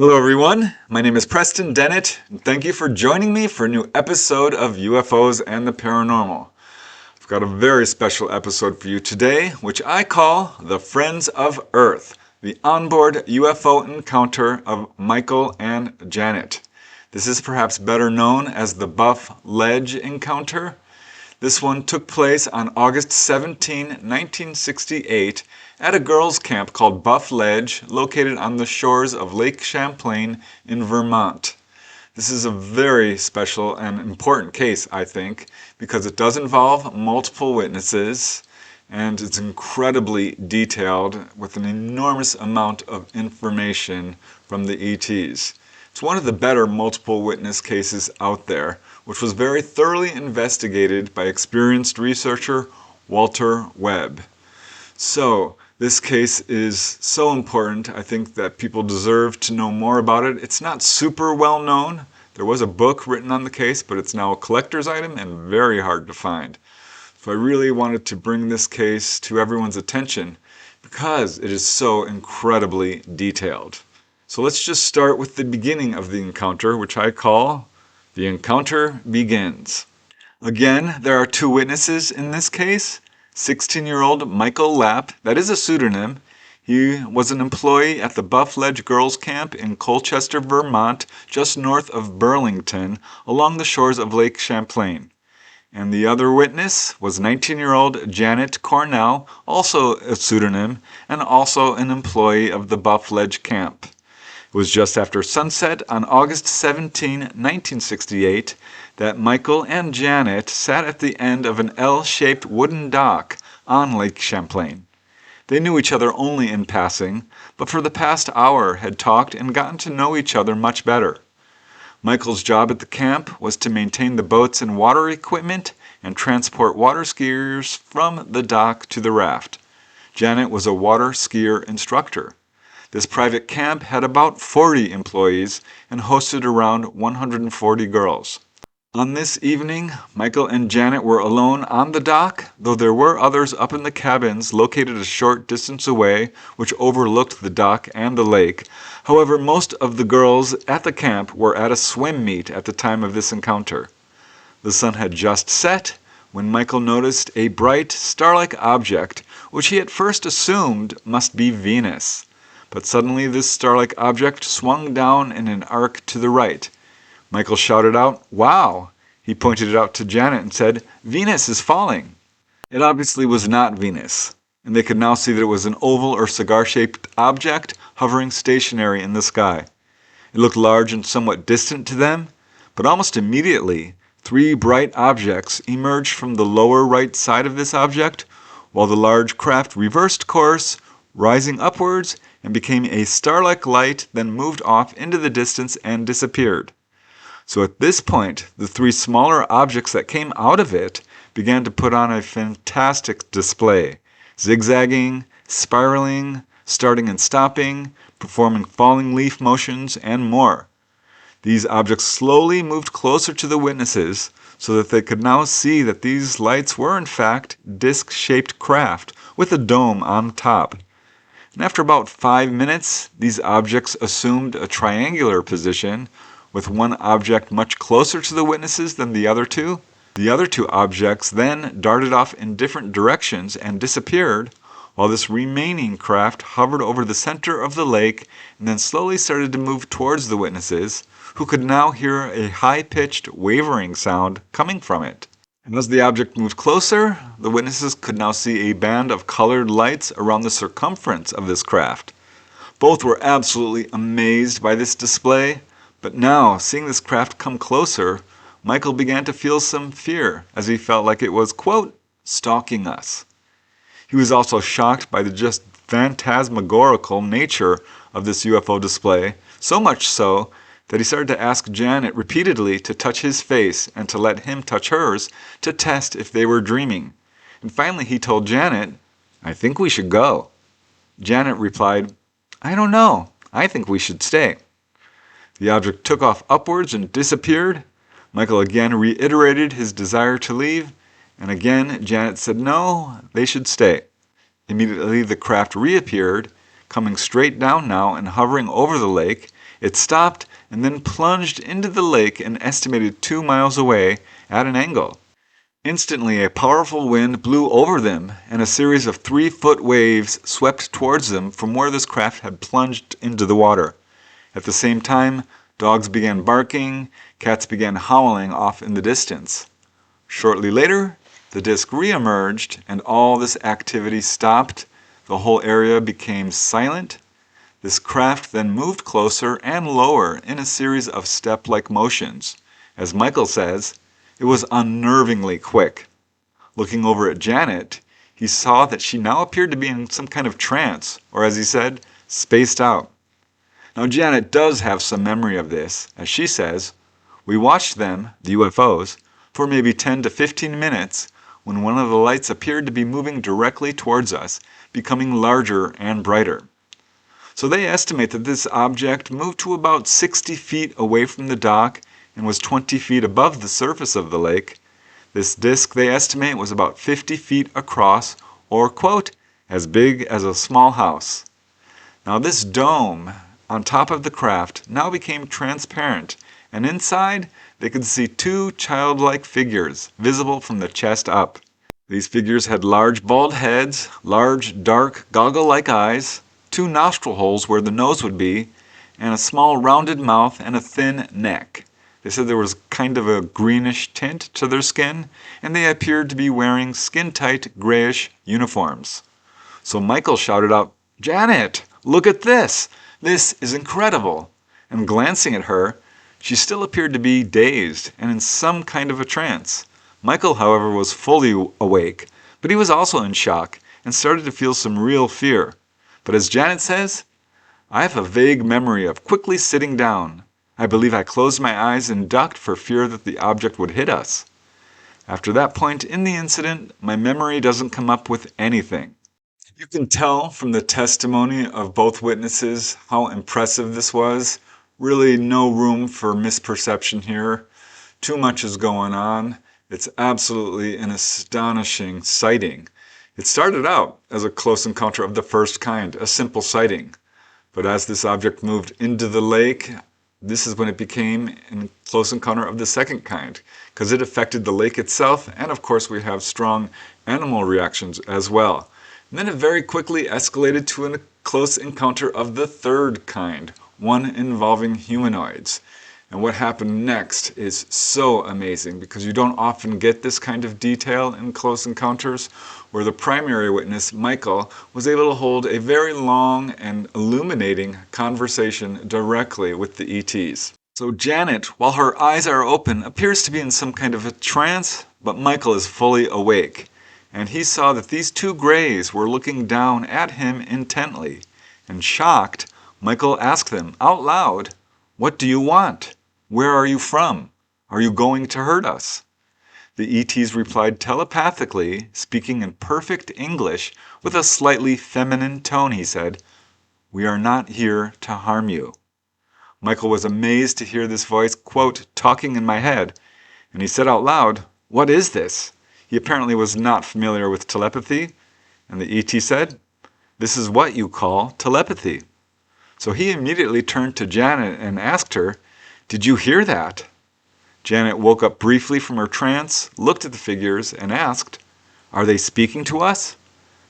Hello everyone, my name is Preston Dennett, and thank you for joining me for a new episode of UFOs and the Paranormal. I've got a very special episode for you today, which I call The Friends of Earth, the onboard UFO encounter of Michael and Janet. This is perhaps better known as the Buff Ledge encounter. This one took place on August 17, 1968 at a girls' camp called Buff Ledge, located on the shores of Lake Champlain in Vermont. This is a very special and important case, I think, because it does involve multiple witnesses and it's incredibly detailed with an enormous amount of information from the ETs. It's one of the better multiple witness cases out there, which was very thoroughly investigated by experienced researcher Walter Webb. So, this case is so important, I think that people deserve to know more about it. It's not super well known. There was a book written on the case, but it's now a collector's item and very hard to find. So I really wanted to bring this case to everyone's attention because it is so incredibly detailed. So let's just start with the beginning of the encounter, which I call The Encounter Begins. Again, there are two witnesses in this case. 16-year-old Michael Lapp, that is a pseudonym. He was an employee at the Buff Ledge Girls Camp in Colchester, Vermont, just north of Burlington, along the shores of Lake Champlain. And the other witness was 19-year-old Janet Cornell, also a pseudonym, and also an employee of the Buff Ledge Camp. It was just after sunset on August 17, 1968, that Michael and Janet sat at the end of an L-shaped wooden dock on Lake Champlain. They knew each other only in passing, but for the past hour had talked and gotten to know each other much better. Michael's job at the camp was to maintain the boats and water equipment and transport water skiers from the dock to the raft. Janet was a water skier instructor. This private camp had about 40 employees and hosted around 140 girls. On this evening, Michael and Janet were alone on the dock, though there were others up in the cabins located a short distance away, which overlooked the dock and the lake. However, most of the girls at the camp were at a swim meet at the time of this encounter. The sun had just set when Michael noticed a bright, star-like object, which he at first assumed must be Venus. But suddenly this star-like object swung down in an arc to the right. Michael shouted out, "Wow!" He pointed it out to Janet and said, "Venus is falling." It obviously was not Venus, and they could now see that it was an oval or cigar-shaped object hovering stationary in the sky. It looked large and somewhat distant to them, but almost immediately, three bright objects emerged from the lower right side of this object, while the large craft reversed course, rising upwards, and became a star-like light, then moved off into the distance and disappeared. So at this point, the three smaller objects that came out of it began to put on a fantastic display, zigzagging, spiraling, starting and stopping, performing falling leaf motions, and more. These objects slowly moved closer to the witnesses so that they could now see that these lights were in fact disc-shaped craft with a dome on top. And after about 5 minutes, these objects assumed a triangular position, with one object much closer to the witnesses than the other two. The other two objects then darted off in different directions and disappeared, while this remaining craft hovered over the center of the lake and then slowly started to move towards the witnesses, who could now hear a high-pitched, wavering sound coming from it. And as the object moved closer, the witnesses could now see a band of colored lights around the circumference of this craft. Both were absolutely amazed by this display, but now, seeing this craft come closer, Michael began to feel some fear, as he felt like it was, quote, stalking us. He was also shocked by the just phantasmagorical nature of this UFO display, so much so that he started to ask Janet repeatedly to touch his face and to let him touch hers to test if they were dreaming. And finally he told Janet, "I think we should go." Janet replied, "I don't know. I think we should stay." The object took off upwards and disappeared. Michael again reiterated his desire to leave, and again Janet said no, they should stay. Immediately the craft reappeared, coming straight down now and hovering over the lake. It stopped and then plunged into the lake an estimated 2 miles away at an angle. Instantly, a powerful wind blew over them, and a series of 3-foot waves swept towards them from where this craft had plunged into the water. At the same time, dogs began barking, cats began howling off in the distance. Shortly later, the disc re-emerged, and all this activity stopped. The whole area became silent. This craft then moved closer and lower in a series of step-like motions. As Michael says, it was unnervingly quick. Looking over at Janet, he saw that she now appeared to be in some kind of trance, or as he said, spaced out. Now Janet does have some memory of this. As she says, we watched them, the UFOs, for maybe 10 to 15 minutes when one of the lights appeared to be moving directly towards us, becoming larger and brighter. So they estimate that this object moved to about 60 feet away from the dock and was 20 feet above the surface of the lake. This disc, they estimate, was about 50 feet across, or, quote, as big as a small house. Now this dome on top of the craft now became transparent, and inside they could see 2 childlike figures visible from the chest up. These figures had large bald heads, large dark goggle-like eyes, 2 nostril holes where the nose would be, and a small rounded mouth and a thin neck. They said there was kind of a greenish tint to their skin, and they appeared to be wearing skin-tight grayish uniforms. So Michael shouted out, "Janet, look at this! This is incredible!" And glancing at her, she still appeared to be dazed and in some kind of a trance. Michael, however, was fully awake, but he was also in shock and started to feel some real fear. But as Janet says, I have a vague memory of quickly sitting down. I believe I closed my eyes and ducked for fear that the object would hit us. After that point in the incident, my memory doesn't come up with anything. You can tell from the testimony of both witnesses how impressive this was. Really no room for misperception here. Too much is going on. It's absolutely an astonishing sighting. It started out as a close encounter of the first kind, a simple sighting. But as this object moved into the lake, this is when it became a close encounter of the second kind, because it affected the lake itself, and of course we have strong animal reactions as well. And then it very quickly escalated to a close encounter of the third kind, one involving humanoids. And what happened next is so amazing, because you don't often get this kind of detail in close encounters, where the primary witness, Michael, was able to hold a very long and illuminating conversation directly with the ETs. So Janet, while her eyes are open, appears to be in some kind of a trance, but Michael is fully awake. And he saw that these 2 grays were looking down at him intently. And shocked, Michael asked them out loud, "What do you want? Where are you from? Are you going to hurt us?" The ETs replied telepathically, speaking in perfect English with a slightly feminine tone. He said, "We are not here to harm you." Michael was amazed to hear this voice, quote, talking in my head, and he said out loud, "What is this?" He apparently was not familiar with telepathy, and the ET said, "This is what you call telepathy." So he immediately turned to Janet and asked her, "Did you hear that?" Janet woke up briefly from her trance, looked at the figures, and asked, "Are they speaking to us?"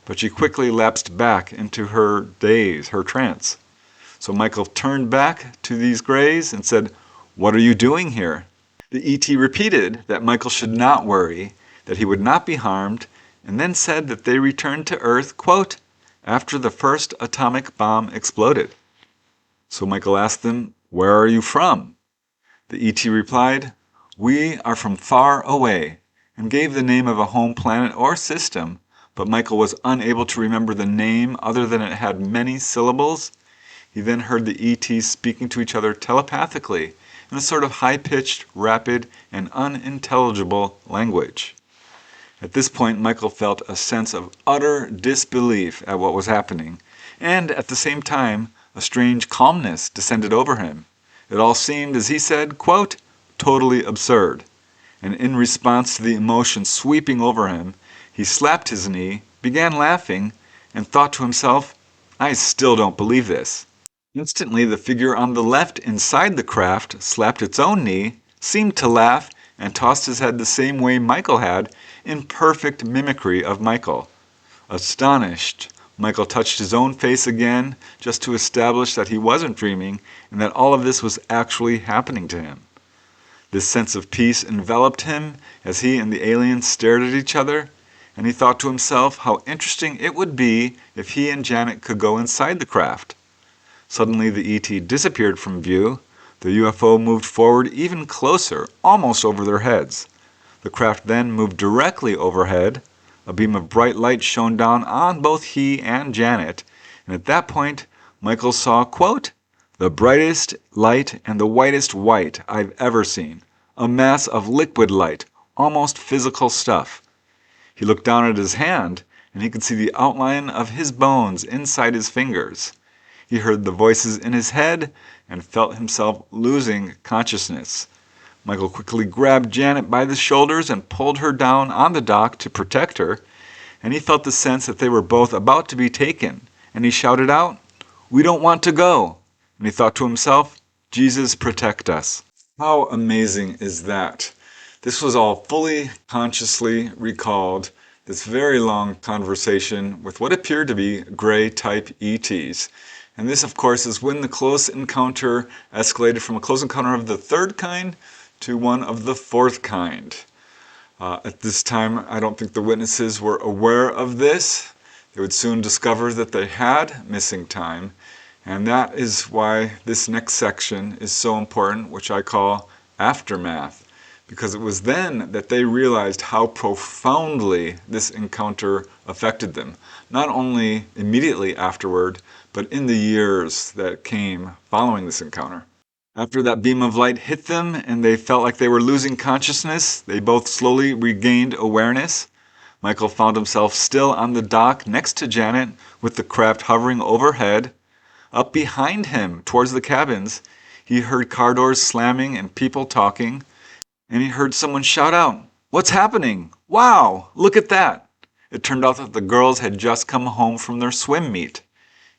But she quickly lapsed back into her daze, her trance. So Michael turned back to these grays and said, "What are you doing here?" The ET repeated that Michael should not worry, that he would not be harmed, and then said that they returned to Earth, quote, after the first atomic bomb exploded. So Michael asked them, "Where are you from?" The ET replied, "We are from far away," and gave the name of a home planet or system, but Michael was unable to remember the name other than it had many syllables. He then heard the ETs speaking to each other telepathically in a sort of high-pitched, rapid, and unintelligible language. At this point, Michael felt a sense of utter disbelief at what was happening, and at the same time, a strange calmness descended over him. It all seemed, as he said, quote, totally absurd. And in response to the emotion sweeping over him, he slapped his knee, began laughing, and thought to himself, I still don't believe this." Instantly, the figure on the left inside the craft slapped its own knee, seemed to laugh, and tossed his head the same way Michael had, in perfect mimicry of Michael. Astonished, Michael touched his own face again, just to establish that he wasn't dreaming and that all of this was actually happening to him. This sense of peace enveloped him as he and the alien stared at each other, and he thought to himself how interesting it would be if he and Janet could go inside the craft. Suddenly the ET disappeared from view. The UFO moved forward even closer, almost over their heads. The craft then moved directly overhead. A beam of bright light shone down on both he and Janet, and at that point Michael saw, quote, "the brightest light and the whitest white I've ever seen. A mass of liquid light, almost physical stuff." He looked down at his hand, and he could see the outline of his bones inside his fingers. He heard the voices in his head and felt himself losing consciousness. Michael quickly grabbed Janet by the shoulders and pulled her down on the dock to protect her, and he felt the sense that they were both about to be taken, and he shouted out, "We don't want to go!" And he thought to himself, "Jesus, protect us." How amazing is that? This was all fully consciously recalled, this very long conversation with what appeared to be gray-type ETs. And this, of course, is when the close encounter escalated from a close encounter of the third kind to one of the fourth kind. At this time, I don't think the witnesses were aware of this. They would soon discover that they had missing time, and that is why this next section is so important, which I call aftermath, because it was then that they realized how profoundly this encounter affected them, not only immediately afterward, but in the years that came following this encounter. After that beam of light hit them and they felt like they were losing consciousness, they both slowly regained awareness. Michael found himself still on the dock next to Janet with the craft hovering overhead. Up behind him, towards the cabins, he heard car doors slamming and people talking, and he heard someone shout out, "What's happening? Wow, look at that!" It turned out that the girls had just come home from their swim meet.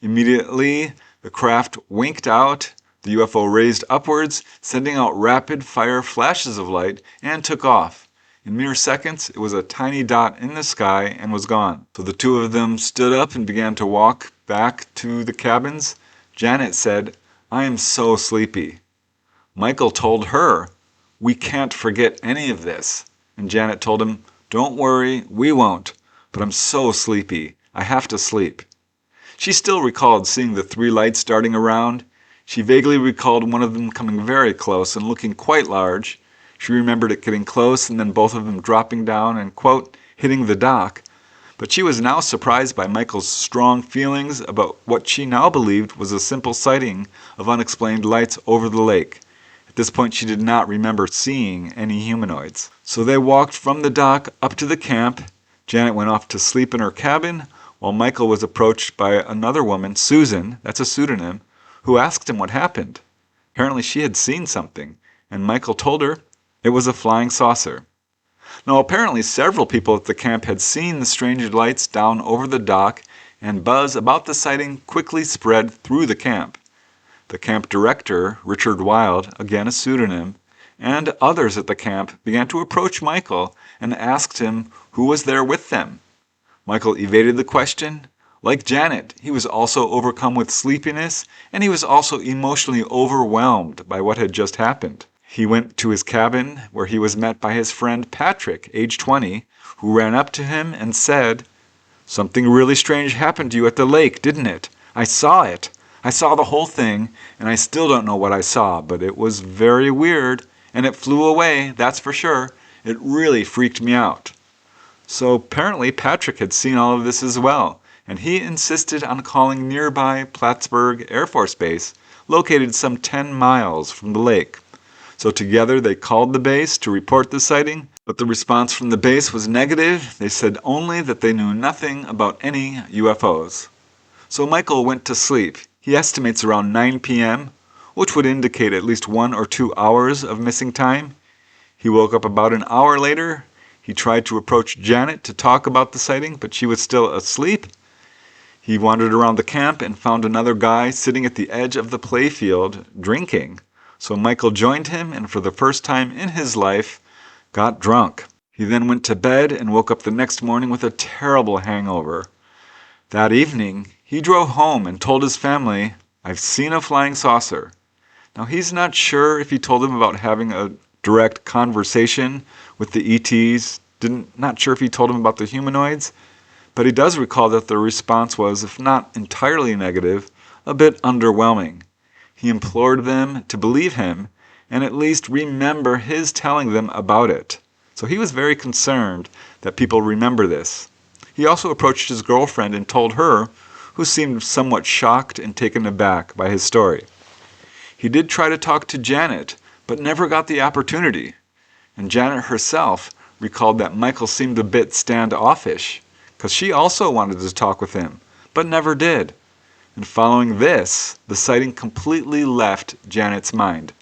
Immediately, the craft winked out, the UFO raised upwards, sending out rapid-fire flashes of light, and took off. In mere seconds, it was a tiny dot in the sky and was gone. So the two of them stood up and began to walk back to the cabins. Janet said, "I am so sleepy." Michael told her, "We can't forget any of this." And Janet told him, "Don't worry, we won't, but I'm so sleepy. I have to sleep." She still recalled seeing the three lights darting around. She vaguely recalled one of them coming very close and looking quite large. She remembered it getting close and then both of them dropping down and, quote, hitting the dock. But she was now surprised by Michael's strong feelings about what she now believed was a simple sighting of unexplained lights over the lake. At this point, she did not remember seeing any humanoids. So they walked from the dock up to the camp. Janet went off to sleep in her cabin, while Michael was approached by another woman, Susan, that's a pseudonym, who asked him what happened. Apparently she had seen something, and Michael told her it was a flying saucer. Now apparently several people at the camp had seen the strange lights down over the dock, and buzz about the sighting quickly spread through the camp. The camp director, Richard Wild, again a pseudonym, and others at the camp began to approach Michael and asked him who was there with them. Michael evaded the question. Like Janet, he was also overcome with sleepiness, and he was also emotionally overwhelmed by what had just happened. He went to his cabin, where he was met by his friend Patrick, age 20, who ran up to him and said, "Something really strange happened to you at the lake, didn't it? I saw it. I saw the whole thing, and I still don't know what I saw, but it was very weird, and it flew away, that's for sure. It really freaked me out." So apparently Patrick had seen all of this as well, and he insisted on calling nearby Plattsburgh Air Force Base, located some 10 miles from the lake. So together they called the base to report the sighting, but the response from the base was negative. They said only that they knew nothing about any UFOs. So Michael went to sleep. He estimates around 9 p.m., which would indicate at least 1 or 2 hours of missing time. He woke up about an hour later. He tried to approach Janet to talk about the sighting, but she was still asleep. He wandered around the camp and found another guy sitting at the edge of the playfield drinking. So Michael joined him and for the first time in his life got drunk. He then went to bed and woke up the next morning with a terrible hangover. That evening, he drove home and told his family, "I've seen a flying saucer." Now he's not sure if he told them about having a direct conversation with the ETs, not sure if he told them about the humanoids, but he does recall that the response was, if not entirely negative, a bit underwhelming. He implored them to believe him and at least remember his telling them about it. So he was very concerned that people remember this. He also approached his girlfriend and told her, who seemed somewhat shocked and taken aback by his story. He did try to talk to Janet, but never got the opportunity. And Janet herself recalled that Michael seemed a bit standoffish, because she also wanted to talk with him, but never did. And following this, the sighting completely left Janet's mind.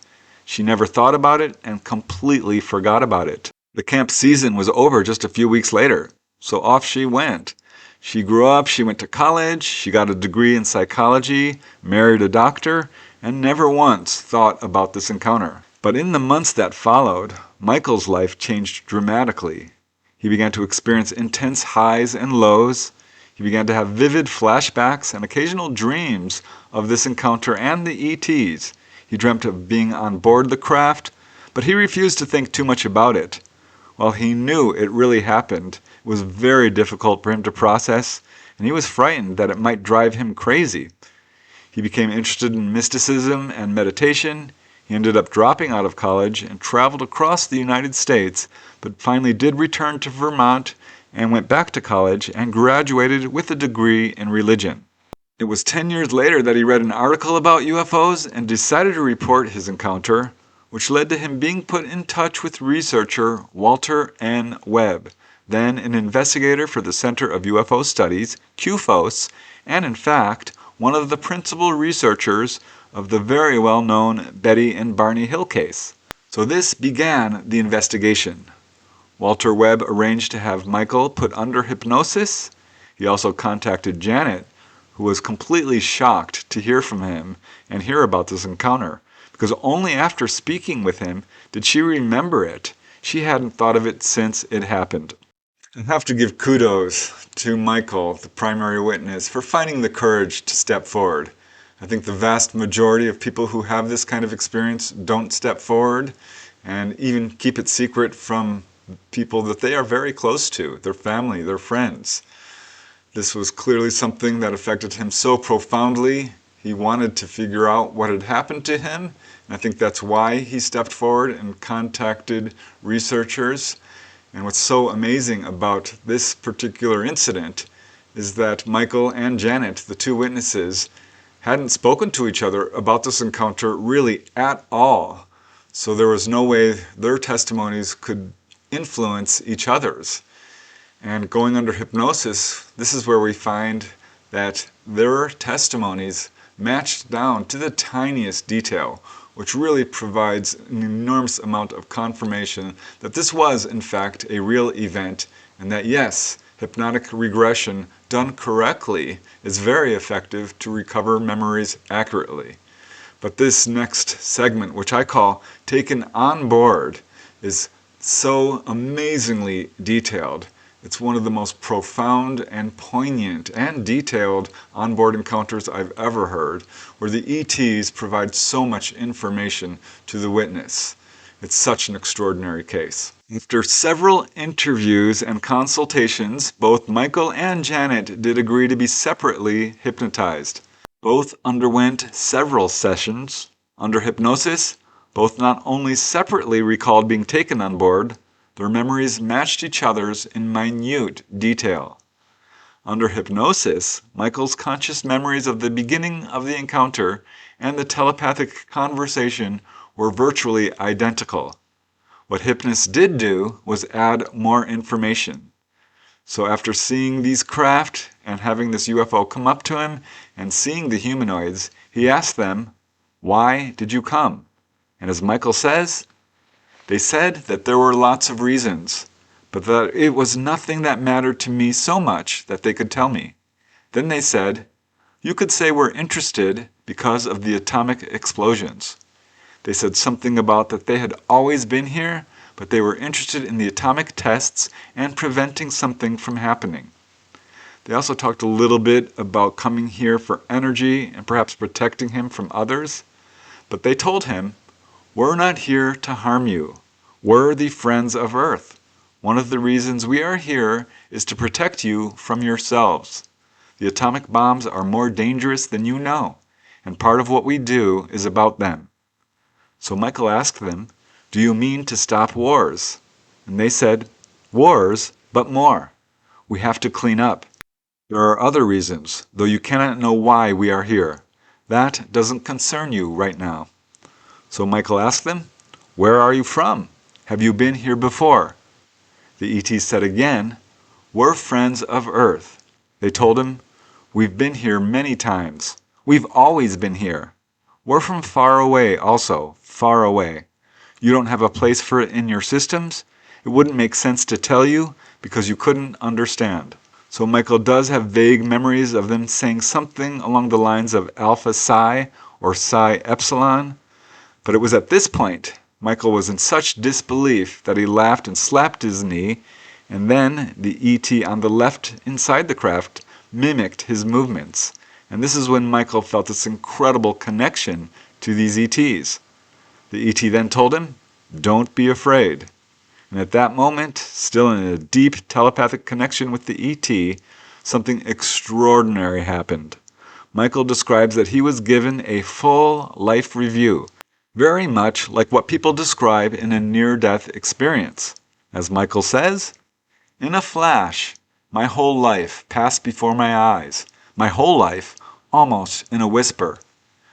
She never thought about it and completely forgot about it. The camp season was over just a few weeks later, so off she went. She grew up, she went to college, she got a degree in psychology, married a doctor, and never once thought about this encounter. But in the months that followed, Michael's life changed dramatically. He began to experience intense highs and lows. He began to have vivid flashbacks and occasional dreams of this encounter and the ETs. He dreamt of being on board the craft, but he refused to think too much about it. While he knew it really happened, it was very difficult for him to process, and he was frightened that it might drive him crazy. He became interested in mysticism and meditation. He ended up dropping out of college and traveled across the United States, but finally did return to Vermont and went back to college and graduated with a degree in religion. It was 10 years later that he read an article about UFOs and decided to report his encounter, which led to him being put in touch with researcher Walter N. Webb, then an investigator for the Center of UFO Studies, CUFOS, and in fact, one of the principal researchers of the very well-known Betty and Barney Hill case. So this began the investigation. Walter Webb arranged to have Michael put under hypnosis. He also contacted Janet, who was completely shocked to hear from him and hear about this encounter, because only after speaking with him did she remember it. She hadn't thought of it since it happened. I have to give kudos to Michael, the primary witness, for finding the courage to step forward. I think the vast majority of people who have this kind of experience don't step forward and even keep it secret from people that they are very close to, their family, their friends. This was clearly something that affected him so profoundly. He wanted to figure out what had happened to him, and I think that's why he stepped forward and contacted researchers. And what's so amazing about this particular incident is that Michael and Janet, the two witnesses, hadn't spoken to each other about this encounter really at all. So there was no way their testimonies could influence each other's. And going under hypnosis, this is where we find that their testimonies matched down to the tiniest detail, which really provides an enormous amount of confirmation that this was, in fact, a real event, and that yes, hypnotic regression done correctly is very effective to recover memories accurately. But this next segment, which I call Taken on Board, is so amazingly detailed. It's one of the most profound and poignant and detailed onboard encounters I've ever heard, where the ETs provide so much information to the witness. It's such an extraordinary case. After several interviews and consultations, both Michael and Janet did agree to be separately hypnotized. Both underwent several sessions. Under hypnosis, both not only separately recalled being taken on board, their memories matched each other's in minute detail. Under hypnosis, Michael's conscious memories of the beginning of the encounter and the telepathic conversation were virtually identical. What hypnosis did do was add more information. So after seeing these craft and having this UFO come up to him and seeing the humanoids, he asked them, "Why did you come?" And as Michael says, they said that there were lots of reasons, but that it was nothing that mattered to me so much that they could tell me. Then they said, "You could say we're interested because of the atomic explosions." They said something about that they had always been here, but they were interested in the atomic tests and preventing something from happening. They also talked a little bit about coming here for energy and perhaps protecting him from others. But they told him, "We're not here to harm you. We're the friends of Earth. One of the reasons we are here is to protect you from yourselves. The atomic bombs are more dangerous than you know, and part of what we do is about them." So Michael asked them, "Do you mean to stop wars?" And they said, "Wars, but more. We have to clean up. There are other reasons, though you cannot know why we are here. That doesn't concern you right now." So Michael asked them, "Where are you from? Have you been here before?" The ETs said again, "We're friends of Earth." They told him, "We've been here many times. We've always been here. We're from far away also, far away. You don't have a place for it in your systems. It wouldn't make sense to tell you because you couldn't understand." So Michael does have vague memories of them saying something along the lines of Alpha Psi or Psi Epsilon. But it was at this point Michael was in such disbelief that he laughed and slapped his knee, and then the ET on the left inside the craft mimicked his movements. And this is when Michael felt this incredible connection to these ETs. The ET then told him, "Don't be afraid." And at that moment, still in a deep telepathic connection with the ET, something extraordinary happened. Michael describes that he was given a full life review, very much like what people describe in a near-death experience. As Michael says, "In a flash, my whole life passed before my eyes, my whole life almost in a whisper.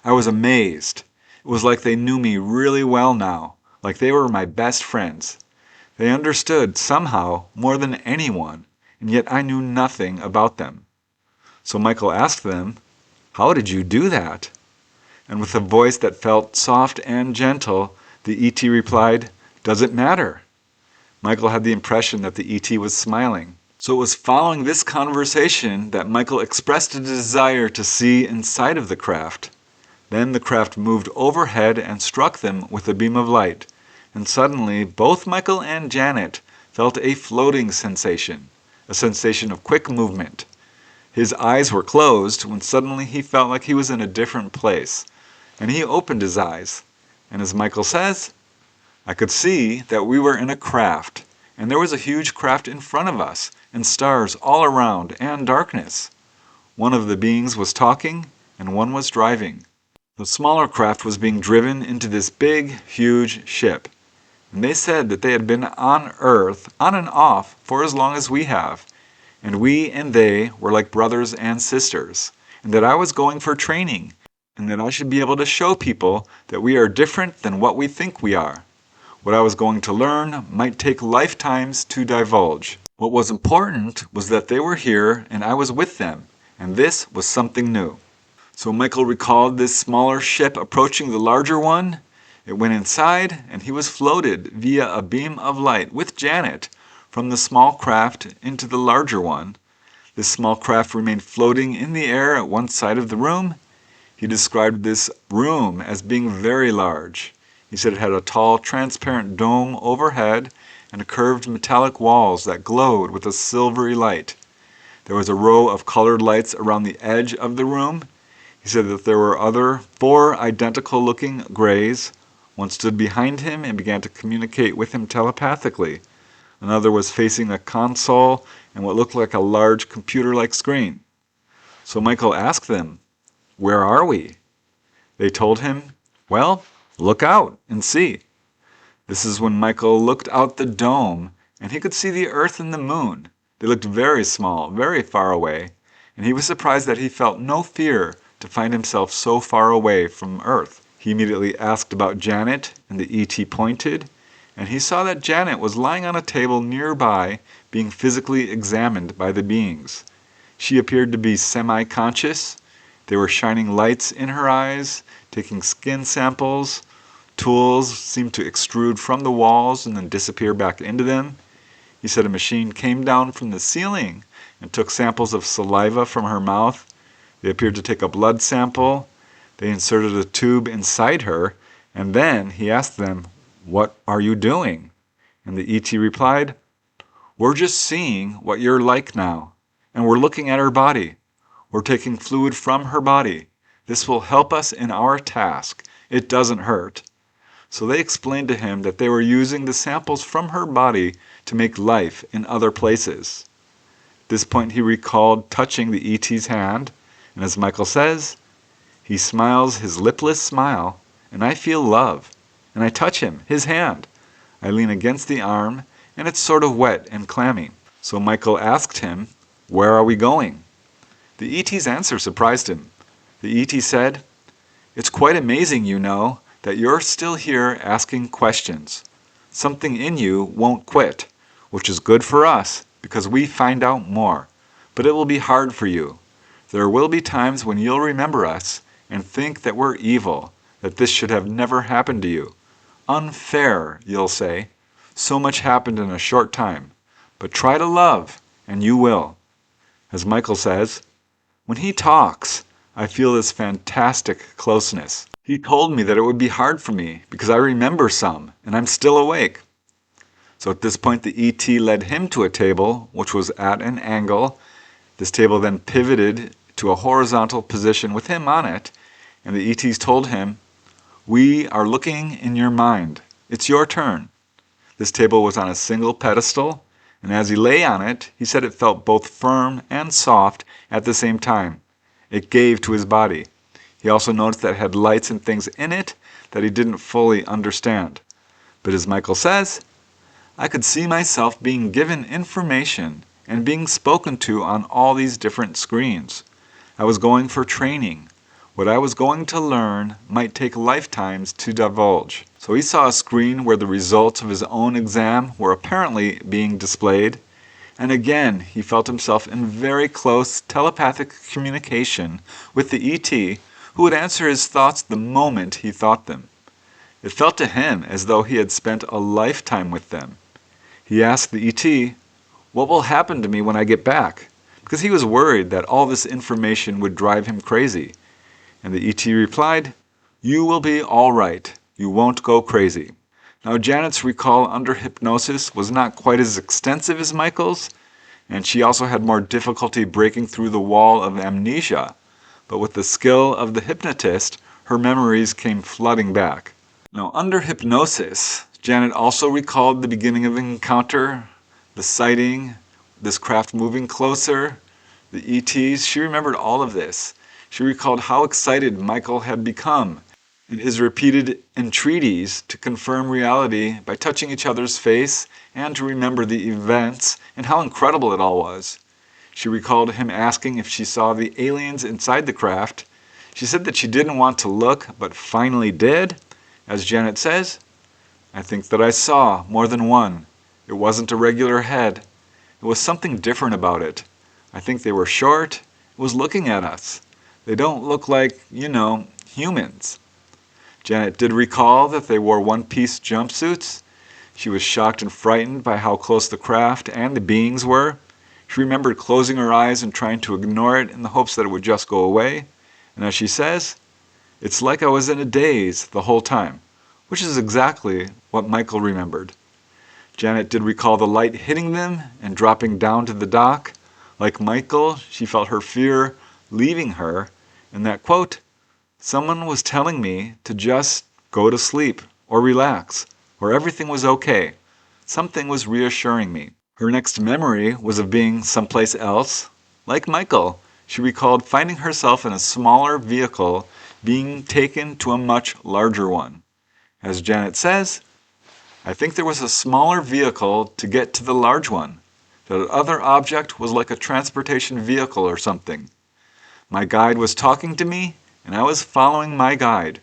I was amazed. It was like they knew me really well now, like they were my best friends. They understood somehow more than anyone, and yet I knew nothing about them." So Michael asked them, "How did you do that?" And with a voice that felt soft and gentle, the ET replied, "Does it matter?" Michael had the impression that the ET was smiling. So it was following this conversation that Michael expressed a desire to see inside of the craft. Then the craft moved overhead and struck them with a beam of light. And suddenly, both Michael and Janet felt a floating sensation, a sensation of quick movement. His eyes were closed when suddenly he felt like he was in a different place. And he opened his eyes. And as Michael says, "I could see that we were in a craft, and there was a huge craft in front of us, and stars all around, and darkness. One of the beings was talking, and one was driving. The smaller craft was being driven into this big, huge ship. And they said that they had been on Earth, on and off, for as long as we have. And we and they were like brothers and sisters. And that I was going for training. And that I should be able to show people that we are different than what we think we are. What I was going to learn might take lifetimes to divulge. What was important was that they were here and I was with them. And this was something new." So Michael recalled this smaller ship approaching the larger one. It went inside, and he was floated via a beam of light with Janet from the small craft into the larger one. This small craft remained floating in the air at one side of the room. He described this room as being very large. He said it had a tall, transparent dome overhead and curved metallic walls that glowed with a silvery light. There was a row of colored lights around the edge of the room. He said that there were 4 identical-looking grays. One stood behind him and began to communicate with him telepathically. Another was facing a console and what looked like a large computer-like screen. So Michael asked them, "Where are we?" They told him, "Well, look out and see." This is when Michael looked out the dome, and he could see the Earth and the Moon. They looked very small, very far away, and he was surprised that he felt no fear to find himself so far away from Earth. He immediately asked about Janet, and the ET pointed, and he saw that Janet was lying on a table nearby, being physically examined by the beings. She appeared to be semi-conscious. There were shining lights in her eyes, taking skin samples. Tools seemed to extrude from the walls and then disappear back into them. He said a machine came down from the ceiling and took samples of saliva from her mouth. They appeared to take a blood sample. They inserted a tube inside her, and then he asked them, "What are you doing?" And the ET replied, "We're just seeing what you're like now, and we're looking at her body. We're taking fluid from her body. This will help us in our task. It doesn't hurt." So they explained to him that they were using the samples from her body to make life in other places. At this point he recalled touching the ET's hand, and as Michael says, he smiles his lipless smile, and I feel love. And I touch him, his hand. I lean against the arm, and it's sort of wet and clammy. So Michael asked him, "Where are we going?" The ET's answer surprised him. The ET said, "It's quite amazing, you know, that you're still here asking questions. Something in you won't quit, which is good for us because we find out more. But it will be hard for you. There will be times when you'll remember us and think that we're evil, that this should have never happened to you. Unfair, you'll say. So much happened in a short time. But try to love, and you will." As Michael says, "When he talks, I feel this fantastic closeness. He told me that it would be hard for me because I remember some, and I'm still awake." So at this point, the ET led him to a table, which was at an angle. This table then pivoted to a horizontal position with him on it, and the ETs told him, "We are looking in your mind. It's your turn." This table was on a single pedestal, and as he lay on it, he said it felt both firm and soft at the same time. It gave to his body. He also noticed that it had lights and things in it that he didn't fully understand. But as Michael says, "I could see myself being given information and being spoken to on all these different screens. I was going for training. What I was going to learn might take lifetimes to divulge." So he saw a screen where the results of his own exam were apparently being displayed, and again he felt himself in very close telepathic communication with the ET, who would answer his thoughts the moment he thought them. It felt to him as though he had spent a lifetime with them. He asked the ET, "What will happen to me when I get back?" because he was worried that all this information would drive him crazy. And the ET replied, "You will be all right. You won't go crazy." Now Janet's recall under hypnosis was not quite as extensive as Michael's, and she also had more difficulty breaking through the wall of amnesia. But with the skill of the hypnotist, her memories came flooding back. Now under hypnosis, Janet also recalled the beginning of the encounter, the sighting, this craft moving closer, the ETs. She remembered all of this. She recalled how excited Michael had become in his repeated entreaties to confirm reality by touching each other's face and to remember the events and how incredible it all was. She recalled him asking if she saw the aliens inside the craft. She said that she didn't want to look, but finally did. As Janet says, "I think that I saw more than one. It wasn't a regular head. It was something different about it. I think they were short. It was looking at us. They don't look like, humans." Janet did recall that they wore one-piece jumpsuits. She was shocked and frightened by how close the craft and the beings were. She remembered closing her eyes and trying to ignore it in the hopes that it would just go away. And as she says, "It's like I was in a daze the whole time," which is exactly what Michael remembered. Janet did recall the light hitting them and dropping down to the dock. Like Michael, she felt her fear leaving her, and that, quote, "Someone was telling me to just go to sleep or relax, or everything was okay. Something was reassuring me." Her next memory was of being someplace else. Like Michael, she recalled finding herself in a smaller vehicle being taken to a much larger one. As Janet says, "I think there was a smaller vehicle to get to the large one. That other object was like a transportation vehicle or something. My guide was talking to me, and I was following my guide.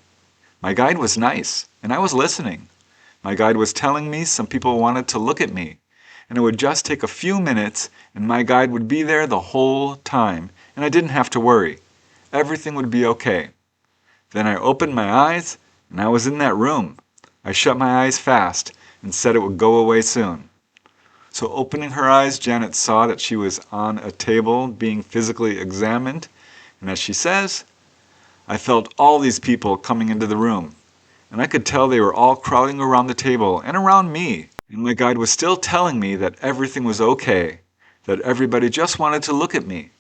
My guide was nice, and I was listening. My guide was telling me some people wanted to look at me, and it would just take a few minutes, and my guide would be there the whole time, and I didn't have to worry. Everything would be okay. Then I opened my eyes, and I was in that room. I shut my eyes fast and said it would go away soon." So opening her eyes, Janet saw that she was on a table being physically examined, and as she says, I felt all these people coming into the room, and I could tell they were all crowding around the table and around me. And my guide was still telling me that everything was okay, that everybody just wanted to look at me.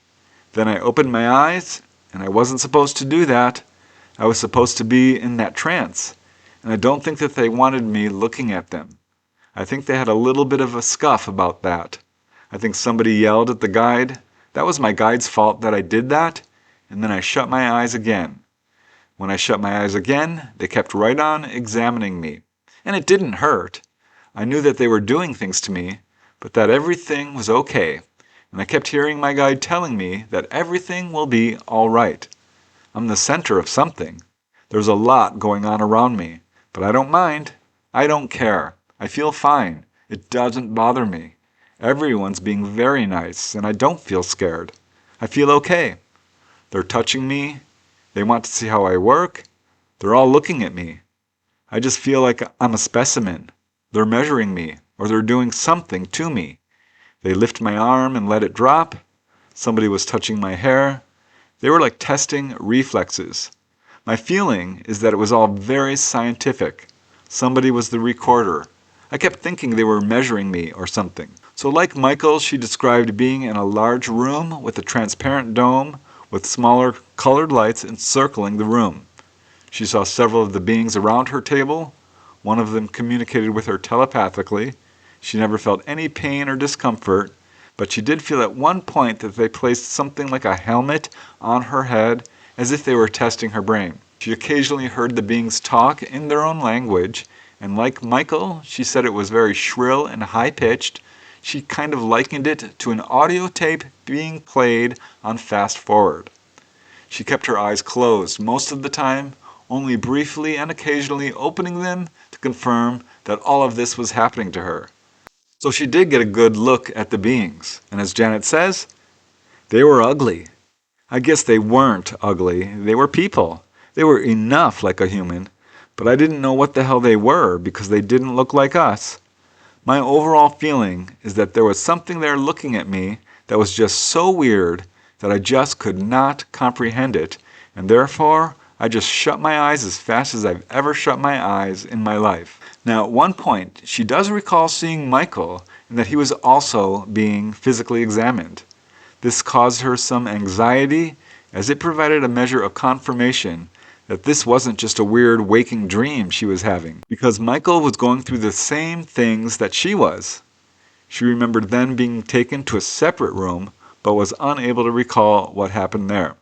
Then I opened my eyes, and I wasn't supposed to do that. I was supposed to be in that trance, and I don't think that they wanted me looking at them. I think they had a little bit of a scuff about that. I think somebody yelled at the guide. That was my guide's fault that I did that, and then I shut my eyes again. When I shut my eyes again, they kept right on examining me. And it didn't hurt. I knew that they were doing things to me, but that everything was okay. And I kept hearing my guide telling me that everything will be all right. I'm the center of something. There's a lot going on around me, but I don't mind. I don't care. I feel fine. It doesn't bother me. Everyone's being very nice, and I don't feel scared. I feel okay. They're touching me. They want to see how I work. They're all looking at me. I just feel like I'm a specimen. They're measuring me, or they're doing something to me. They lift my arm and let it drop. Somebody was touching my hair. They were like testing reflexes. My feeling is that it was all very scientific. Somebody was the recorder. I kept thinking they were measuring me or something. So like Michael, she described being in a large room with a transparent dome with smaller colored lights encircling the room. She saw several of the beings around her table. One of them communicated with her telepathically. She never felt any pain or discomfort, but she did feel at one point that they placed something like a helmet on her head as if they were testing her brain. She occasionally heard the beings talk in their own language, and like Michael, she said it was very shrill and high-pitched. She kind of likened it to an audio tape being played on fast forward. She kept her eyes closed most of the time, only briefly and occasionally opening them to confirm that all of this was happening to her. So she did get a good look at the beings, and as Janet says, they were ugly. I guess they weren't ugly, they were people. They were enough like a human, but I didn't know what the hell they were because they didn't look like us. My overall feeling is that there was something there looking at me that was just so weird that I just could not comprehend it, and therefore I just shut my eyes as fast as I've ever shut my eyes in my life. Now at one point, she does recall seeing Michael and that he was also being physically examined. This caused her some anxiety as it provided a measure of confirmation that this wasn't just a weird waking dream she was having, because Michael was going through the same things that she was. She remembered then being taken to a separate room, but was unable to recall what happened there.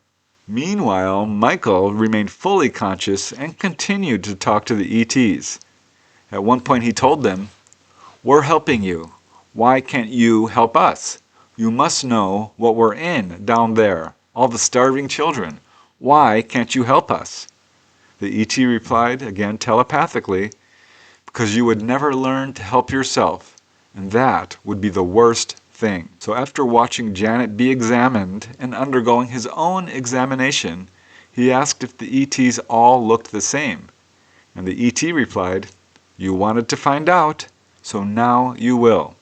Meanwhile, Michael remained fully conscious and continued to talk to the ETs. At one point he told them, "We're helping you. Why can't you help us? You must know what we're in down there, all the starving children. Why can't you help us?" The ET replied, again telepathically, "Because you would never learn to help yourself, and that would be the worst thing." So after watching Janet be examined and undergoing his own examination, he asked if the ETs all looked the same. And the ET replied, "You wanted to find out, so now you will."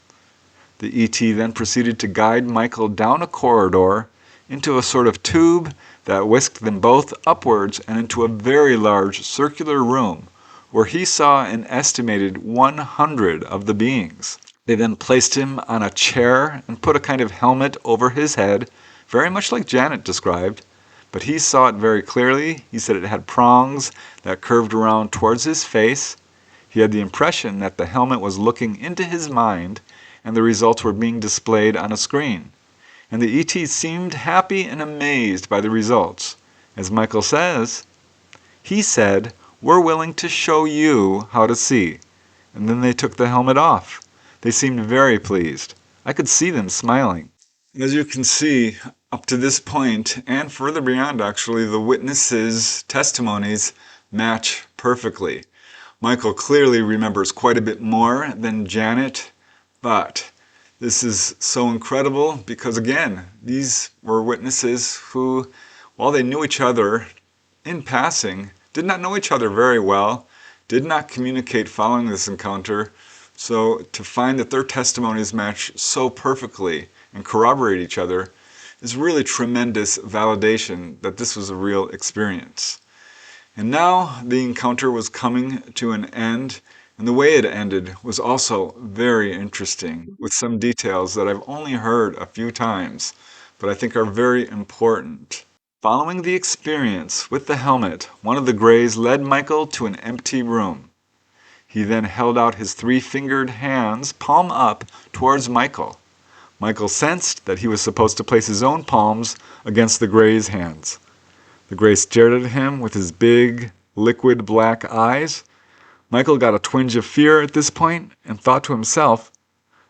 The ET then proceeded to guide Michael down a corridor into a sort of tube that whisked them both upwards and into a very large circular room where he saw an estimated 100 of the beings. They then placed him on a chair and put a kind of helmet over his head, very much like Janet described, but he saw it very clearly. He said it had prongs that curved around towards his face. He had the impression that the helmet was looking into his mind and the results were being displayed on a screen. And the ET seemed happy and amazed by the results. As Michael says, he said, "We're willing to show you how to see." And then they took the helmet off. They seemed very pleased. I could see them smiling. As you can see, up to this point, and further beyond actually, the witnesses' testimonies match perfectly. Michael clearly remembers quite a bit more than Janet, but this is so incredible because, again, these were witnesses who, while they knew each other in passing, did not know each other very well, did not communicate following this encounter. So to find that their testimonies match so perfectly and corroborate each other is really tremendous validation that this was a real experience. And now the encounter was coming to an end, and the way it ended was also very interesting, with some details that I've only heard a few times, but I think are very important. Following the experience with the helmet, one of the Greys led Michael to an empty room. He then held out his three-fingered hands, palm up, towards Michael. Michael sensed that he was supposed to place his own palms against the Grey's hands. The Grey stared at him with his big, liquid black eyes. Michael got a twinge of fear at this point and thought to himself,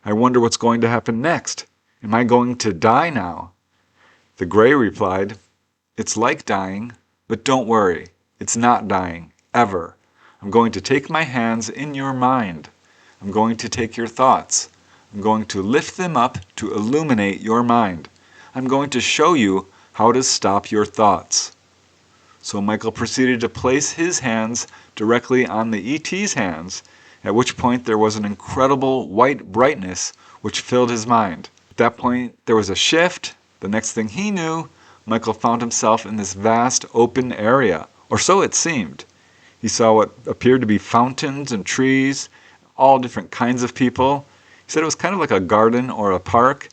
I wonder what's going to happen next. Am I going to die now? The Grey replied, It's like dying, but don't worry. It's not dying, ever. I'm going to take my hands in your mind. I'm going to take your thoughts. I'm going to lift them up to illuminate your mind. I'm going to show you how to stop your thoughts. So Michael proceeded to place his hands directly on the ET's hands, at which point there was an incredible white brightness which filled his mind. At that point there was a shift. The next thing he knew, Michael found himself in this vast open area, or so it seemed. He saw what appeared to be fountains and trees, all different kinds of people. He said it was kind of like a garden or a park.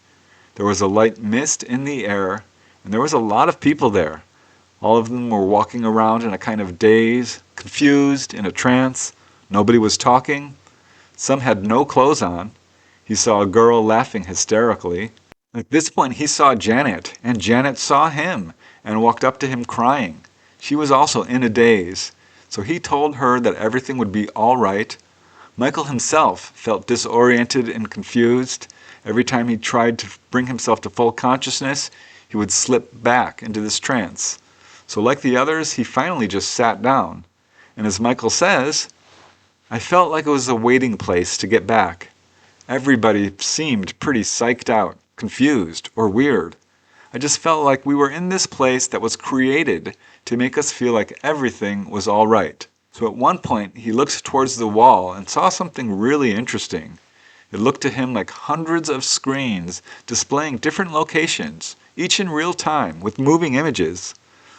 There was a light mist in the air, and there was a lot of people there. All of them were walking around in a kind of daze, confused, in a trance. Nobody was talking. Some had no clothes on. He saw a girl laughing hysterically. At this point he saw Janet, and Janet saw him and walked up to him crying. She was also in a daze, so he told her that everything would be all right. Michael himself felt disoriented and confused. Every time he tried to bring himself to full consciousness, he would slip back into this trance. So like the others, he finally just sat down. And as Michael says, I felt like it was a waiting place to get back. Everybody seemed pretty psyched out, confused, or weird. I just felt like we were in this place that was created to make us feel like everything was all right. So at one point, he looked towards the wall and saw something really interesting. It looked to him like hundreds of screens displaying different locations, each in real time, with moving images.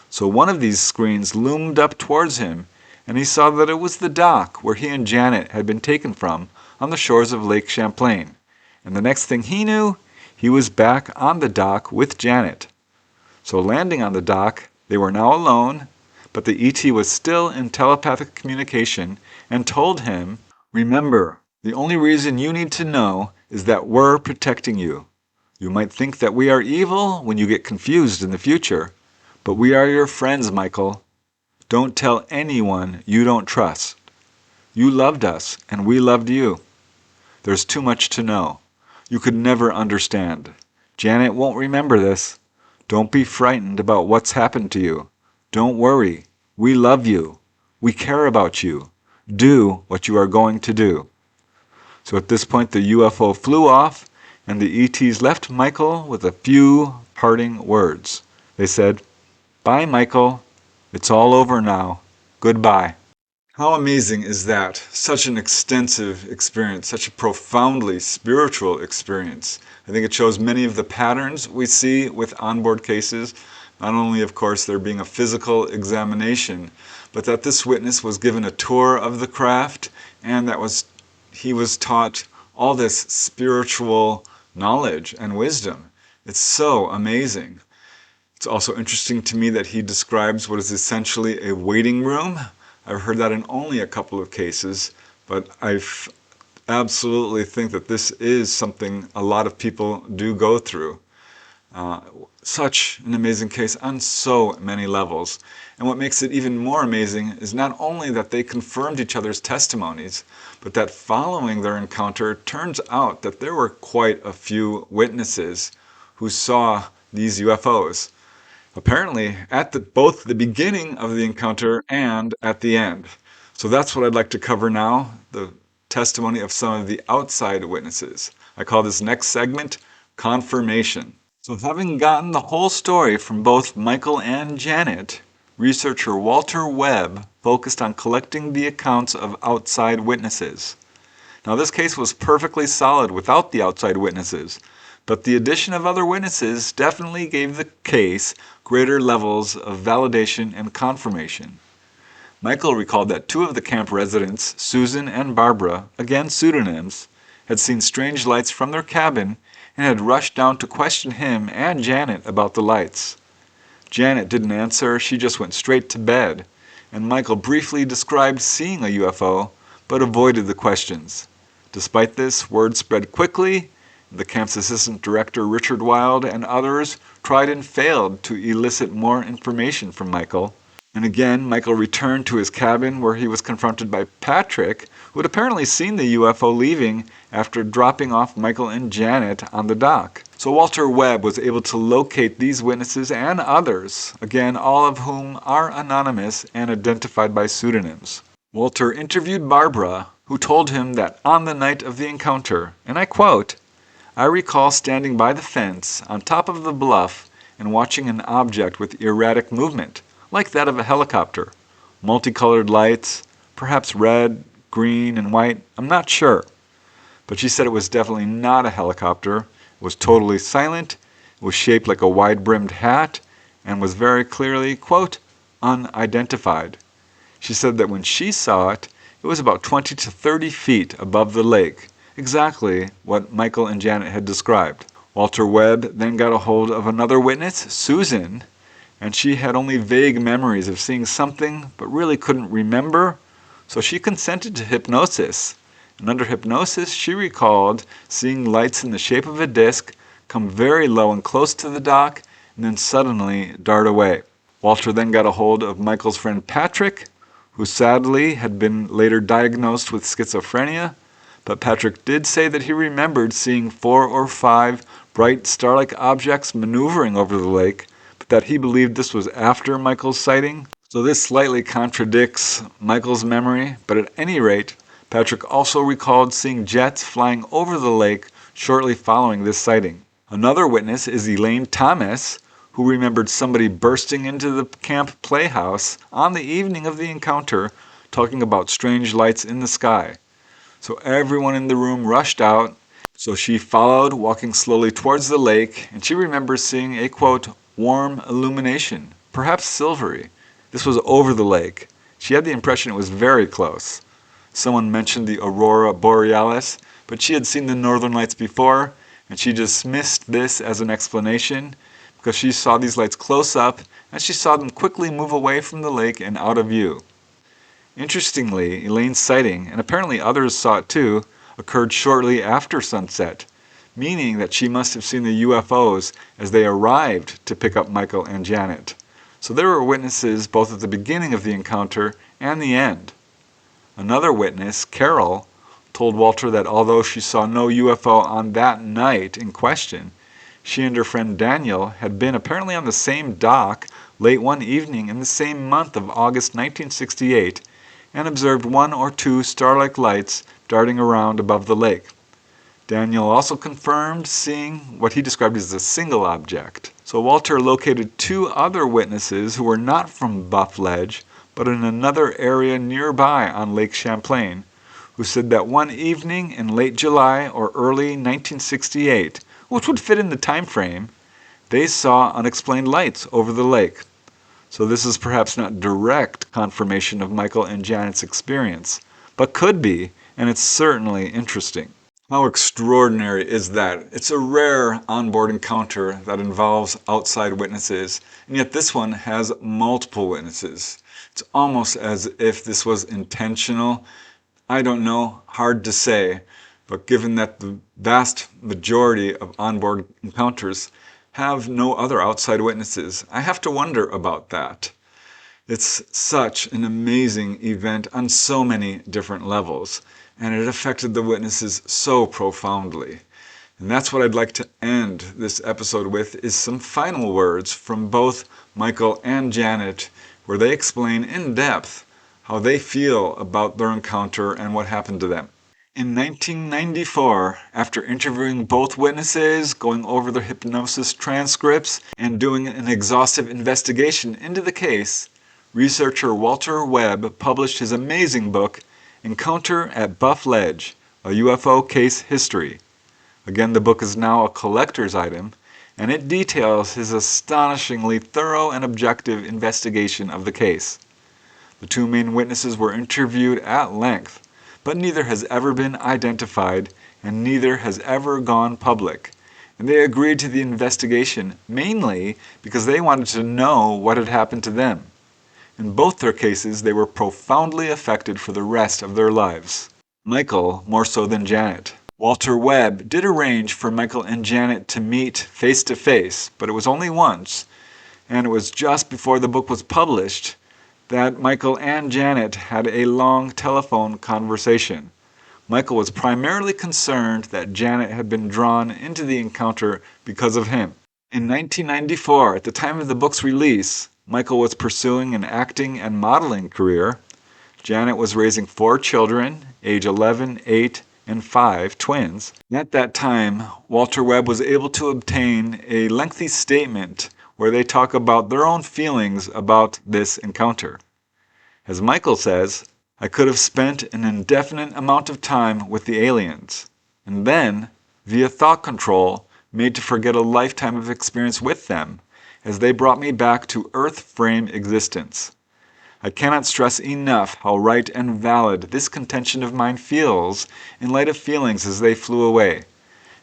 So one of these screens loomed up towards him, and he saw that it was the dock where he and Janet had been taken from on the shores of Lake Champlain. And the next thing he knew, he was back on the dock with Janet. So landing on the dock, they were now alone, but the ET was still in telepathic communication and told him, Remember, the only reason you need to know is that we're protecting you. You might think that we are evil when you get confused in the future, but we are your friends, Michael. Don't tell anyone you don't trust. You loved us, and we loved you. There's too much to know. You could never understand. Janet won't remember this. Don't be frightened about what's happened to you. Don't worry. We love you. We care about you. Do what you are going to do. So at this point the UFO flew off, and the ETs left Michael with a few parting words. They said, Bye, Michael. It's all over now. Goodbye. How amazing is that? Such an extensive experience, such a profoundly spiritual experience. I think it shows many of the patterns we see with onboard cases. Not only, of course, there being a physical examination, but that this witness was given a tour of the craft and that he was taught all this spiritual knowledge and wisdom. It's so amazing. It's also interesting to me that he describes what is essentially a waiting room. I've heard that in only a couple of cases, but I absolutely think that this is something a lot of people do go through. Such an amazing case on so many levels. And what makes it even more amazing is not only that they confirmed each other's testimonies, but that following their encounter, it turns out that there were quite a few witnesses who saw these UFOs. Apparently at both the beginning of the encounter and at the end. So that's what I'd like to cover now, the testimony of some of the outside witnesses. I call this next segment Confirmation. So having gotten the whole story from both Michael and Janet, researcher Walter Webb focused on collecting the accounts of outside witnesses. Now, this case was perfectly solid without the outside witnesses, but the addition of other witnesses definitely gave the case greater levels of validation and confirmation. Michael recalled that two of the camp residents, Susan and Barbara, again pseudonyms, had seen strange lights from their cabin and had rushed down to question him and Janet about the lights. Janet didn't answer, she just went straight to bed, and Michael briefly described seeing a UFO, but avoided the questions. Despite this, word spread quickly. The camp's assistant director, Richard Wild, and others tried and failed to elicit more information from Michael. And again, Michael returned to his cabin where he was confronted by Patrick, who had apparently seen the UFO leaving after dropping off Michael and Janet on the dock. So Walter Webb was able to locate these witnesses and others, again, all of whom are anonymous and identified by pseudonyms. Walter interviewed Barbara, who told him that on the night of the encounter, and I quote, "I recall standing by the fence on top of the bluff and watching an object with erratic movement, like that of a helicopter. Multicolored lights, perhaps red, green, and white, I'm not sure. But she said it was definitely not a helicopter. It was totally silent, it was shaped like a wide-brimmed hat, and was very clearly, quote, unidentified. She said that when she saw it, it was about 20 to 30 feet above the lake, exactly what Michael and Janet had described." Walter Webb then got a hold of another witness, Susan, and she had only vague memories of seeing something but really couldn't remember, so she consented to hypnosis. And under hypnosis, she recalled seeing lights in the shape of a disc come very low and close to the dock and then suddenly dart away. Walter then got a hold of Michael's friend Patrick, who sadly had been later diagnosed with schizophrenia, but Patrick did say that he remembered seeing 4 or 5 bright star-like objects maneuvering over the lake, but that he believed this was after Michael's sighting. So this slightly contradicts Michael's memory, but at any rate, Patrick also recalled seeing jets flying over the lake shortly following this sighting. Another witness is Elaine Thomas, who remembered somebody bursting into the camp playhouse on the evening of the encounter, talking about strange lights in the sky. So everyone in the room rushed out, so she followed, walking slowly towards the lake, and she remembers seeing a, quote, warm illumination, perhaps silvery. This was over the lake. She had the impression it was very close. Someone mentioned the aurora borealis, but she had seen the northern lights before, and she dismissed this as an explanation because she saw these lights close up and she saw them quickly move away from the lake and out of view. Interestingly, Elaine's sighting, and apparently others saw it too, occurred shortly after sunset, meaning that she must have seen the UFOs as they arrived to pick up Michael and Janet. So there were witnesses both at the beginning of the encounter and the end. Another witness, Carol, told Walter that although she saw no UFO on that night in question, she and her friend Daniel had been apparently on the same dock late one evening in the same month of August 1968 and observed 1 or 2 star-like lights darting around above the lake. Daniel also confirmed seeing what he described as a single object. So Walter located 2 other witnesses who were not from Buff Ledge, but in another area nearby on Lake Champlain, who said that one evening in late July or early 1968, which would fit in the time frame, they saw unexplained lights over the lake. So this is perhaps not direct confirmation of Michael and Janet's experience, but could be, and it's certainly interesting. How extraordinary is that? It's a rare onboard encounter that involves outside witnesses, and yet this one has multiple witnesses. It's almost as if this was intentional. I don't know, hard to say, but given that the vast majority of onboard encounters have no other outside witnesses, I have to wonder about that. It's such an amazing event on so many different levels, and it affected the witnesses so profoundly. And that's what I'd like to end this episode with, is some final words from both Michael and Janet, where they explain in depth how they feel about their encounter and what happened to them. In 1994, after interviewing both witnesses, going over their hypnosis transcripts, and doing an exhaustive investigation into the case, researcher Walter Webb published his amazing book, Encounter at Buff Ledge, a UFO Case History. Again, the book is now a collector's item, and it details his astonishingly thorough and objective investigation of the case. The two main witnesses were interviewed at length, but neither has ever been identified and neither has ever gone public. And they agreed to the investigation mainly because they wanted to know what had happened to them. In both their cases, they were profoundly affected for the rest of their lives. Michael more so than Janet. Walter Webb did arrange for Michael and Janet to meet face to face, but it was only once, and it was just before the book was published that Michael and Janet had a long telephone conversation. Michael was primarily concerned that Janet had been drawn into the encounter because of him. In 1994, at the time of the book's release, Michael was pursuing an acting and modeling career. Janet was raising 4 children, age 11, 8, and 5 twins. At that time, Walter Webb was able to obtain a lengthy statement where they talk about their own feelings about this encounter. As Michael says, I could have spent an indefinite amount of time with the aliens, and then, via thought control, made to forget a lifetime of experience with them, as they brought me back to Earth frame existence. I cannot stress enough how right and valid this contention of mine feels in light of feelings as they flew away.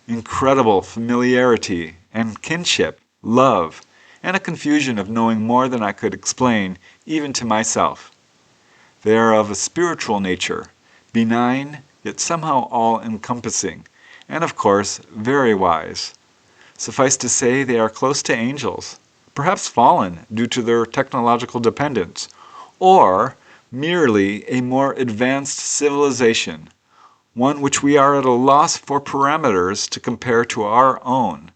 Incredible familiarity and kinship, love, and a confusion of knowing more than I could explain even to myself. They are of a spiritual nature, benign yet somehow all-encompassing, and of course very wise. Suffice to say they are close to angels, perhaps fallen due to their technological dependence, or merely a more advanced civilization, one which we are at a loss for parameters to compare to our own,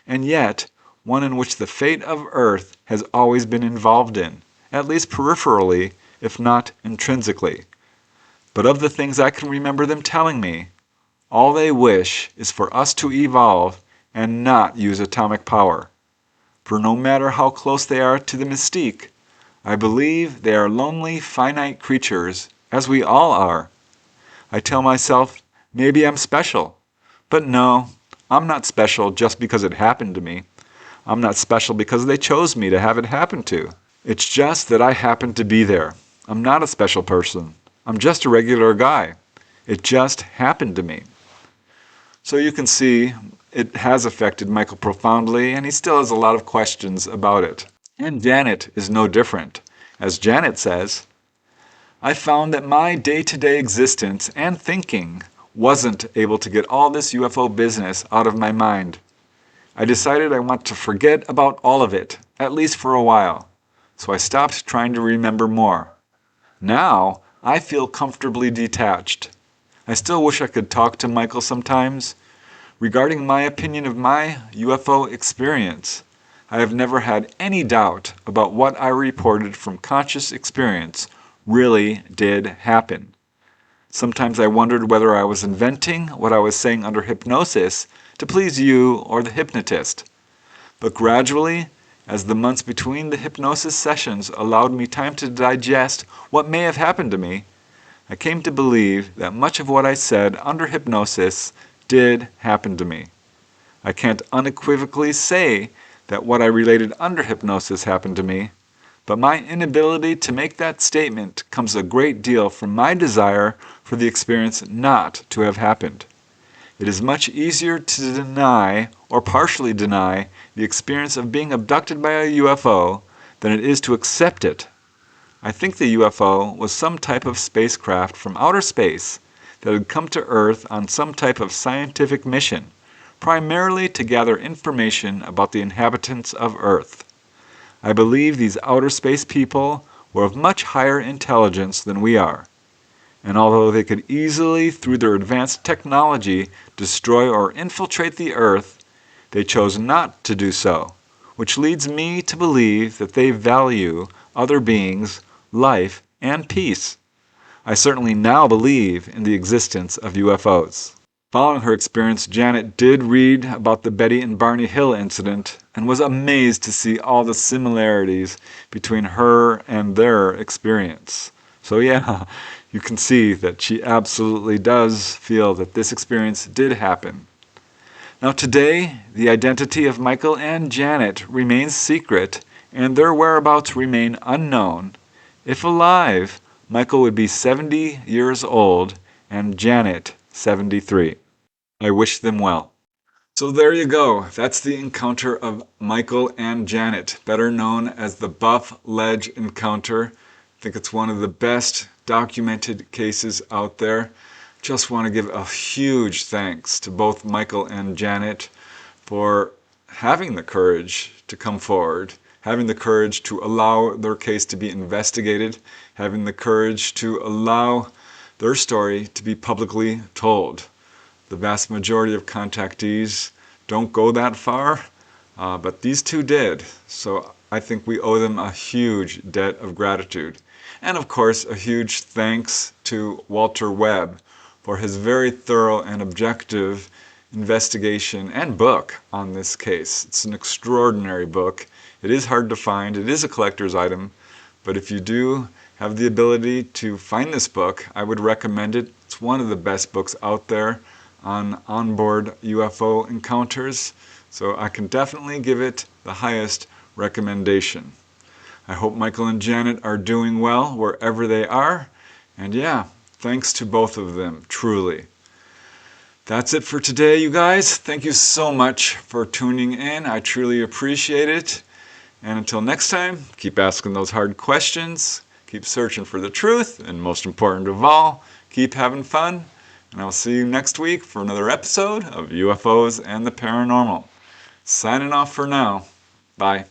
and yet one in which the fate of Earth has always been involved in, at least peripherally, if not intrinsically. But of the things I can remember them telling me, all they wish is for us to evolve and not use atomic power. For no matter how close they are to the mystique, I believe they are lonely, finite creatures, as we all are. I tell myself, maybe I'm special. But no, I'm not special just because it happened to me. I'm not special because they chose me to have it happen to. It's just that I happened to be there. I'm not a special person. I'm just a regular guy. It just happened to me. So you can see it has affected Michael profoundly, and he still has a lot of questions about it. And Janet is no different. As Janet says, I found that my day-to-day existence and thinking wasn't able to get all this UFO business out of my mind. I decided I want to forget about all of it, at least for a while. So I stopped trying to remember more. Now, I feel comfortably detached. I still wish I could talk to Michael sometimes. Regarding my opinion of my UFO experience, I have never had any doubt about what I reported from conscious experience really did happen. Sometimes I wondered whether I was inventing what I was saying under hypnosis to please you or the hypnotist. But gradually, as the months between the hypnosis sessions allowed me time to digest what may have happened to me, I came to believe that much of what I said under hypnosis did happen to me. I can't unequivocally say that what I related under hypnosis happened to me, but my inability to make that statement comes a great deal from my desire for the experience not to have happened. It is much easier to deny or partially deny the experience of being abducted by a UFO than it is to accept it. I think the UFO was some type of spacecraft from outer space that had come to Earth on some type of scientific mission, primarily to gather information about the inhabitants of Earth. I believe these outer space people were of much higher intelligence than we are, and although they could easily, through their advanced technology, destroy or infiltrate the Earth, they chose not to do so, which leads me to believe that they value other beings, life, and peace. I certainly now believe in the existence of UFOs. Following her experience, Janet did read about the Betty and Barney Hill incident and was amazed to see all the similarities between her and their experience. So yeah, you can see that she absolutely does feel that this experience did happen. Now today, the identity of Michael and Janet remains secret, and their whereabouts remain unknown. If alive, Michael would be 70 years old and Janet 73. I wish them well. So there you go. That's the encounter of Michael and Janet, better known as the Buff Ledge encounter. I think it's one of the best documented cases out there. Just want to give a huge thanks to both Michael and Janet for having the courage to come forward, having the courage to allow their case to be investigated, having the courage to allow their story to be publicly told. The vast majority of contactees don't go that far, but these two did. So I think we owe them a huge debt of gratitude. And of course, a huge thanks to Walter Webb for his very thorough and objective investigation and book on this case. It's an extraordinary book. It is hard to find. It is a collector's item. But if you do have the ability to find this book, I would recommend it. It's one of the best books out there on onboard UFO encounters, so I can definitely give it the highest recommendation. I hope Michael and Janet are doing well wherever they are, and yeah, thanks to both of them, truly. That's it for today, you guys. Thank you so much for tuning in. I truly appreciate it. And until next time, keep asking those hard questions, keep searching for the truth, and most important of all, keep having fun. And I'll see you next week for another episode of UFOs and the Paranormal. Signing off for now. Bye.